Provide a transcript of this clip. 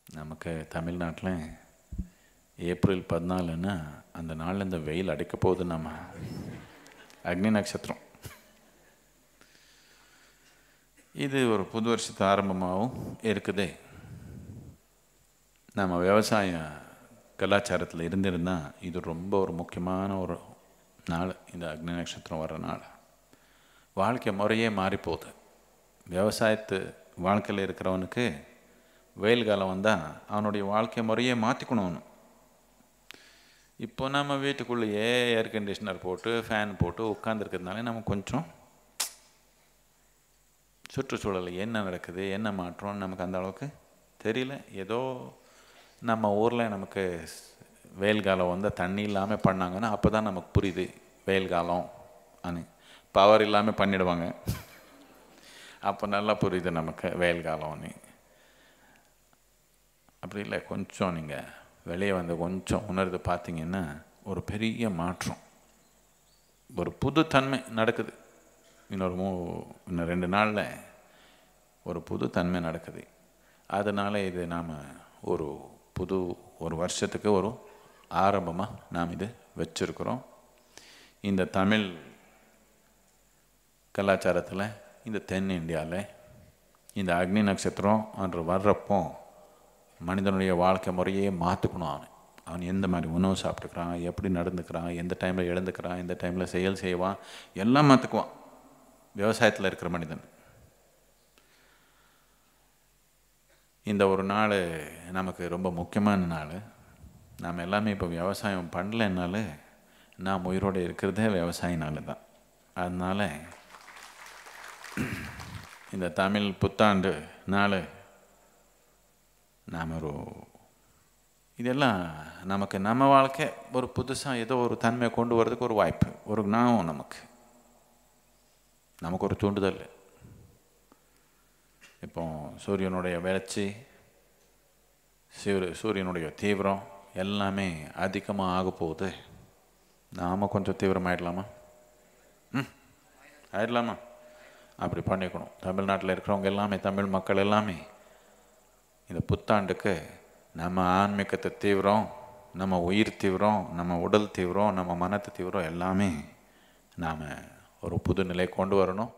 நமக்கு தமிழ்நாட்டில் ஏப்ரல் 14ன்னா அந்த நாளில் இந்த வெயில் அடிக்க போகுது. நம்ம அக்னி நட்சத்திரம். இது ஒரு புது வருஷத்து ஆரம்பமாகவும் இருக்குது. நம்ம விவசாய கலாச்சாரத்தில் இருந்திருந்தால் இது ரொம்ப ஒரு முக்கியமான ஒரு நாள். இந்த அக்னி நட்சத்திரம் வர்ற நாள் வாழ்க்கை முறையே மாறிப்போகுது. விவசாயத்து வாழ்க்கையில் இருக்கிறவனுக்கு வெயில் காலம் வந்தால் அவனுடைய வாழ்க்கை முறையே மாற்றிக்கணும். இப்போ நம்ம வீட்டுக்குள்ளேயே ஏர் கண்டிஷனர் போட்டு ஃபேன் போட்டு உட்காந்துருக்கிறதுனால நம்ம கொஞ்சம் சுற்றுச்சூழலில் என்ன நடக்குது, என்ன மாற்றம்னு நமக்கு அந்த அளவுக்கு தெரியல. ஏதோ நம்ம ஊரில் நமக்கு வெயில் காலம் வந்தால் தண்ணி இல்லாமல் பண்ணாங்கன்னா அப்போ தான் நமக்கு புரியுது வெயில் காலம். பவர் இல்லாமல் பண்ணிடுவாங்க, அப்போ நல்லா புரியுது நமக்கு வெயில் காலம்னு. அப்படி இல்லை, கொஞ்சம் நீங்கள் வெளியே வந்து கொஞ்சம் உணர்ந்து பார்த்தீங்கன்னா ஒரு பெரிய மாற்றம், ஒரு புது தன்மை நடக்குது. இன்னும் 2 நாளில் ஒரு புது தன்மை நடக்குது. அதனால் இது நாம் ஒரு வருஷத்துக்கு ஒரு ஆரம்பமாக நாம் இது வச்சுருக்கிறோம். இந்த தமிழ் கலாச்சாரத்தில் இந்த தென் இந்தியாவில் இந்த அக்னி நட்சத்திரம் அன்று வர்றப்போ மனிதனுடைய வாழ்க்கை முறையே மாற்றிக்கணும். அவன் எந்த மாதிரி உணவு சாப்பிட்டுக்கிறான், எப்படி நடந்துக்கிறான், எந்த டைமில் எழுந்துக்கிறான், எந்த டைமில் செயல் செய்வான், எல்லாம் மாற்றுக்குவான் விவசாயத்தில் இருக்கிற மனிதன். இந்த ஒரு நாள் நமக்கு ரொம்ப முக்கியமான நாள். நாம் எல்லாமே இப்போ விவசாயம் பண்ணலைன்னாலும் நாம் உயிரோடு இருக்கிறதே விவசாயினால தான். அதனால் இந்த தமிழ் புத்தாண்டு நாள் நாம் இதெல்லாம் நமக்கு நம்ம வாழ்க்கை ஒரு புதுசாக ஏதோ ஒரு தன்மையை கொண்டு வரதுக்கு ஒரு வாய்ப்பு, ஒரு ஞாபகம், நமக்கு ஒரு தூண்டுதல். இப்போ சூரியனுடைய வெளிச்சி, சூரியனுடைய தீவிரம் எல்லாமே அதிகமாக ஆக போகுது. நாம் கொஞ்சம் தீவிரமாயிடலாமா? ஆயிடலாமா? அப்படி பண்ணிக்கணும். தமிழ்நாட்டில் இருக்கிறவங்க எல்லாமே, தமிழ் மக்கள் எல்லாமே இந்த புத்தாண்டுக்கு நம்ம ஆன்மீகத்தை தீவிரம், நம்ம உயிர் தீவிரம், நம்ம உடல் தீவிரம், நம்ம மனத்து தீவிரம் எல்லாமே நாம் ஒரு புது நிலை கொண்டு வரணும்.